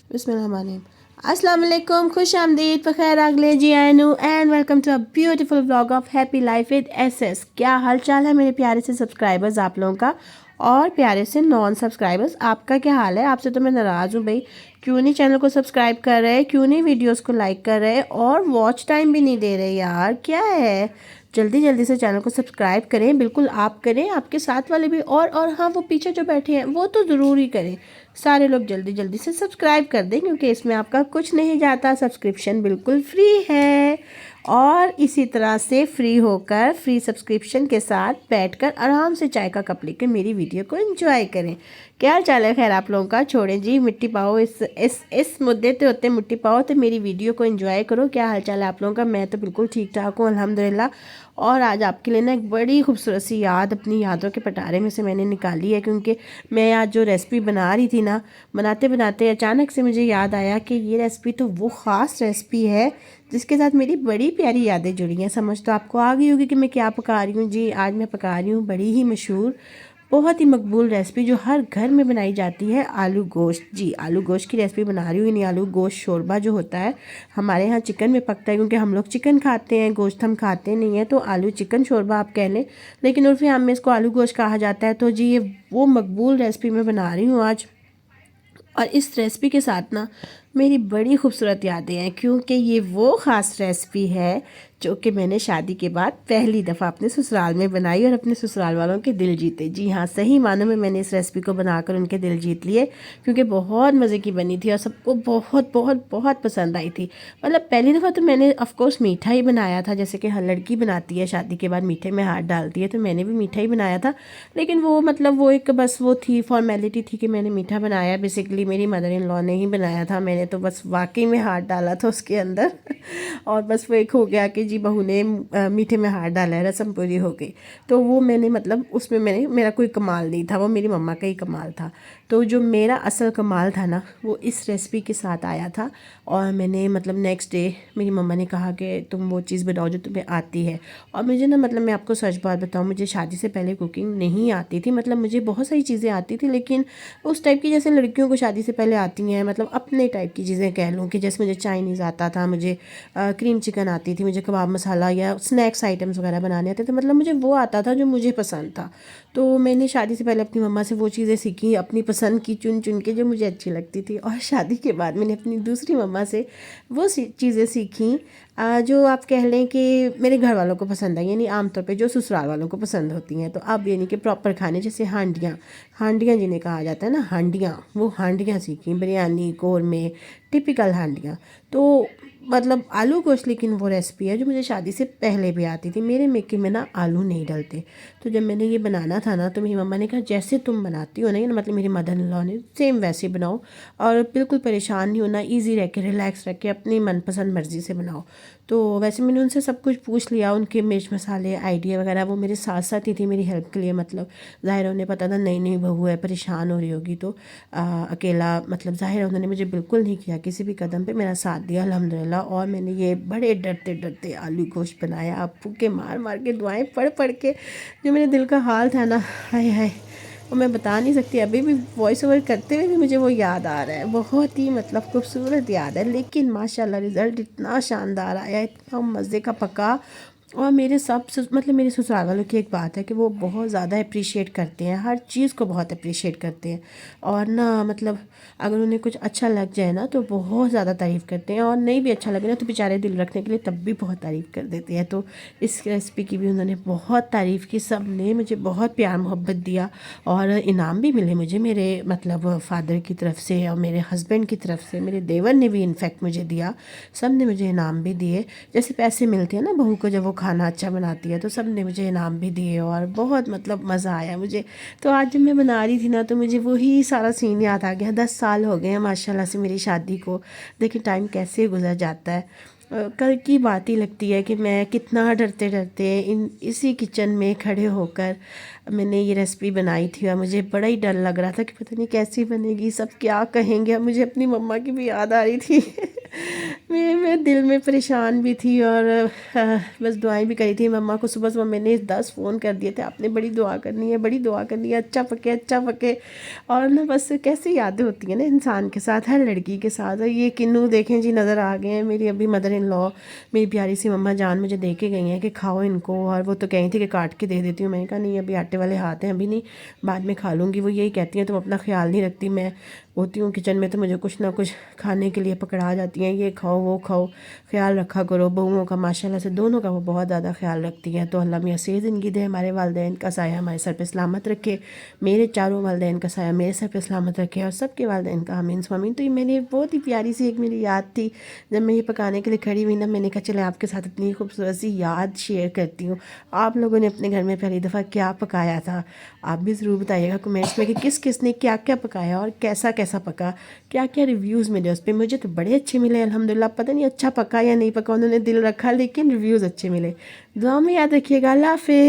बिस्मिल्लाहिर्रहमानिर्रहीम। अस्सलाम वालेकुम, खुश आमदीद, बखैर अगले जी आनू and welcome to a beautiful vlog of happy life with SS. क्या हाल चाल है मेरे प्यारे से सब्सक्राइबर्स आप लोगों का, और प्यारे से नॉन सब्सक्राइबर्स आपका क्या हाल है। आपसे तो मैं नाराज़ हूँ भाई, क्यों नहीं चैनल को सब्सक्राइब कर रहे, क्यों नहीं वीडियोस को लाइक कर रहे और वॉच टाइम भी नहीं दे रहे यार, क्या है। जल्दी जल्दी से चैनल को सब्सक्राइब करें, बिल्कुल आप करें, आपके साथ वाले भी, और हाँ वो पीछे जो बैठे हैं वो तो ज़रूर ही करें। सारे लोग जल्दी जल्दी से सब्सक्राइब कर दें, क्योंकि इसमें आपका कुछ नहीं जाता, सब्सक्रिप्शन बिल्कुल फ्री है। और इसी तरह से फ्री होकर, फ्री सब्सक्रिप्शन के साथ बैठकर आराम से चाय का कप लेकर मेरी वीडियो को एंजॉय करें। क्या हाल चाल है खैर आप लोगों का। छोड़ें जी मिट्टी पाओ, इस मुद्दे पे होते मिट्टी पाओ, तो मेरी वीडियो को एंजॉय करो। क्या हाल चाल है आप लोगों का। मैं तो बिल्कुल ठीक ठाक हूँ अल्हम्दुलिल्लाह। और आज आपके लिए ना एक बड़ी खूबसूरत सी याद अपनी यादों के पटारे में से मैंने निकाली है, क्योंकि मैं आज जो रेसिपी बना रही थी ना, बनाते बनाते अचानक से मुझे याद आया कि ये रेसिपी तो वो ख़ास रेसिपी है जिसके साथ मेरी बड़ी प्यारी यादें जुड़ी हैं। समझ तो आपको आ गई होगी कि मैं क्या पका रही हूँ। जी आज मैं पका रही हूँ बड़ी ही मशहूर, बहुत ही मकबूल रेसिपी जो हर घर में बनाई जाती है, आलू गोश्त। जी आलू गोश्त की रेसिपी बना रही हूँ, यानी आलू गोश्त शोरबा जो होता है। हमारे यहाँ चिकन में पकता है, क्योंकि हम लोग चिकन खाते हैं, गोश्त हम खाते नहीं हैं, तो आलू चिकन शोरबा आप कह लें, लेकिन उर्फ़ी आम में इसको आलू गोश्त कहा जाता है। तो जी ये वो मकबूल रेसिपी मैं बना रही हूँ आज। और इस रेसिपी के साथ ना मेरी बड़ी खूबसूरत यादें हैं, क्योंकि ये वो ख़ास रेसिपी है जो कि मैंने शादी के बाद पहली दफ़ा अपने ससुराल में बनाई और अपने ससुराल वालों के दिल जीते। जी हाँ, सही मानों में मैंने इस रेसिपी को बनाकर उनके दिल जीत लिए, क्योंकि बहुत मज़े की बनी थी और सबको बहुत बहुत बहुत पसंद आई थी। मतलब पहली दफ़ा तो मैंने ऑफ कोर्स मीठा ही बनाया था, जैसे कि हर लड़की बनाती है शादी के बाद मीठे में हाथ डालती है, तो मैंने भी मीठा ही बनाया था। लेकिन वो मतलब वो एक बस वो थी फॉर्मेलिटी थी कि मैंने मीठा बनाया। बेसिकली मेरी मदर इन लॉ ने ही बनाया था, मैंने तो बस वाकई में हाथ डाला था उसके अंदर और बस वो एक हो गया कि जी बहू ने मीठे में हाथ डाला है, रस्म पूरी हो गई। तो वो मैंने मतलब उसमें मैंने, मेरा कोई कमाल नहीं था, वो मेरी मम्मा का ही कमाल था। तो जो मेरा असल कमाल था ना, वो इस रेसिपी के साथ आया था। और मैंने मतलब नेक्स्ट डे मेरी मम्मा ने कहा कि तुम वो चीज़ बनाओ जो तुम्हें आती है। और मुझे ना मतलब मैं आपको सच बात बताऊँ, मुझे शादी से पहले कुकिंग नहीं आती थी। मतलब मुझे बहुत सारी चीज़ें आती थी, लेकिन उस टाइप की जैसे लड़कियों को शादी से पहले आती हैं, मतलब अपने टाइप की चीज़ें कह लूँ, कि जैसे मुझे चाइनीज़ आता था, मुझे क्रीम चिकन आती थी, मुझे कबाब मसाला या स्नैक्स आइटम्स वगैरह बनाने आते थे। मतलब मुझे वो आता था जो मुझे पसंद था। तो मैंने शादी से पहले अपनी मम्मा से वो चीज़ें सीखी, अपनी पसंद की चुन चुन के जो मुझे अच्छी लगती थी। और शादी के बाद मैंने अपनी दूसरी मम्मा से वो चीज़ें सीखी जो आप कह लें कि मेरे घर वालों को पसंद आई, यानी आमतौर पे जो ससुराल वालों को पसंद होती हैं। तो अब यानी कि प्रॉपर खाने, जैसे हांडियाँ, हांडियाँ जिन्हें कहा जाता है ना, हांडियाँ, वो हांडियाँ सीखी, बिरयानी, कौरमे, टिपिकल हांडियाँ। तो मतलब आलू गोश्त, लेकिन वो रेसिपी है जो मुझे शादी से पहले भी आती थी। मेरे मेके में ना आलू नहीं डलते। तो जब मैंने ये बनाना था ना, तो मेरी मम्मा ने कहा जैसे तुम बनाती हो ना, मतलब मेरी मदर इन लॉ ने, सेम वैसे बनाओ और बिल्कुल परेशान नहीं होना, ईजी रह के, रिलैक्स रह के, अपनी मनपसंद मर्ज़ी से बनाओ। तो वैसे मैंने उनसे सब कुछ पूछ लिया, उनके मिर्च मसाले आइडिया वगैरह वो मेरे साथ साथ ही थी मेरी हेल्प के लिए। मतलब ज़ाहिर उन्हें पता था नई नई बहू है, परेशान हो रही होगी, तो अकेला मतलब ज़ाहिर उन्होंने मुझे बिल्कुल नहीं किया, किसी भी कदम पे मेरा साथ दिया अल्हम्दुलिल्लाह। और मैंने ये बड़े डरते डरते आलू गोश्त बनाया, आप फूके मार मार के, दुआएं पढ़ पढ़ के, जो मेरे दिल का हाल था ना, हाय हाय, और मैं बता नहीं सकती। अभी भी वॉइस ओवर करते हुए भी मुझे वो याद आ रहा है, बहुत ही मतलब खूबसूरत याद है। लेकिन माशाल्लाह रिज़ल्ट इतना शानदार आया, इतना मज़े का पका। और मेरे मतलब मेरे ससुराल वालों की एक बात है कि वो बहुत ज़्यादा अप्रिशिएट करते हैं, हर चीज़ को बहुत अप्रिशिएट करते हैं। और ना मतलब अगर उन्हें कुछ अच्छा लग जाए ना, तो बहुत ज़्यादा तारीफ़ करते हैं, और नहीं भी अच्छा लगे ना, तो बेचारे दिल रखने के लिए तब भी बहुत तारीफ़ कर देते हैं। तो इस रेसिपी की भी उन्होंने बहुत तारीफ़ की, सब ने मुझे बहुत प्यार मोहब्बत दिया। और इनाम भी मिले मुझे, मेरे मतलब फ़ादर की तरफ से और मेरे हस्बैंड की तरफ से, मेरे देवर ने भी इनफैक्ट मुझे दिया, सब ने मुझे इनाम भी दिए। जैसे पैसे मिलते हैं ना बहू को जब वो खाना अच्छा बनाती है, तो सब ने मुझे इनाम भी दिए और बहुत मतलब मज़ा आया मुझे। तो आज जब मैं बना रही थी ना, तो मुझे वही सारा सीन याद आ गया। 10 साल हो गए हैं माशाल्लाह से मेरी शादी को। देखिए टाइम कैसे गुजर जाता है। कल की बात ही लगती है कि मैं कितना डरते डरते इसी किचन में खड़े होकर मैंने ये रेसिपी बनाई थी, और मुझे बड़ा ही डर लग रहा था कि पता नहीं कैसी बनेगी, सब क्या कहेंगे। अब मुझे अपनी मम्मा की भी याद आ रही थी मैं दिल में परेशान भी थी और बस दुआएं भी करी थी। मम्मा को सुबह सुबह मैंने 10 फ़ोन कर दिए थे, आपने बड़ी दुआ करनी है, बड़ी दुआ करनी है, अच्छा पके अच्छा पके। और ना बस कैसी यादें होती हैं ना इंसान के साथ, हर लड़की के साथ। और ये किन्नू देखें जी नज़र आ गए हैं, मेरी अभी मदर इन लॉ, मेरी प्यारी सी मम्मा जान मुझे दे के गई हैं कि खाओ इनको। और वो तो कही थी कि काट के दे देती हूँ, मैंने कहा नहीं अभी आटे वाले हाथ हैं, अभी नहीं, बाद में खा लूँगी। वो यही कहती हैं तुम अपना ख्याल नहीं रखती, मैं होती हूँ किचन में तो मुझे कुछ ना कुछ खाने के लिए पकड़ा जाती हैं, ये खाओ वो खाओ, ख्याल रखा करो। बहुओं का माशाल्लाह से दोनों का वो बहुत ज़्यादा ख्याल रखती हैं। तो अल्लाह मियाँ से ज़िंदगी दे, हमारे वालिदैन का साया हमारे सर पे सलामत रखे, मेरे चारों वालिदैन का साया मेरे सर पे सलामत रखे, और सबके वालिदैन का आमीन आमीन। तो ये मैंने बहुत ही प्यारी सी एक मेरी याद थी, जब मैं ये पकाने के लिए खड़ी हुई ना, मैंने कहा चले आपके साथ इतनी खूबसूरत सी याद शेयर करती हूँ। आप लोगों ने अपने घर में पहली दफ़ा क्या पकाया था, आप भी ज़रूर बताइएगा कमेंट्स में कि किस किस ने क्या क्या पकाया और कैसा कैसा पका, क्या क्या रिव्यूज़ मिले उस पर। मुझे तो बड़े अच्छे मिले अल्हम्दुलिल्लाह, पता नहीं अच्छा पका या नहीं पका, उन्होंने दिल रखा लेकिन रिव्यूज़ अच्छे मिले। दुआ में याद रखिएगा, अल्लाह हाफ़िज़।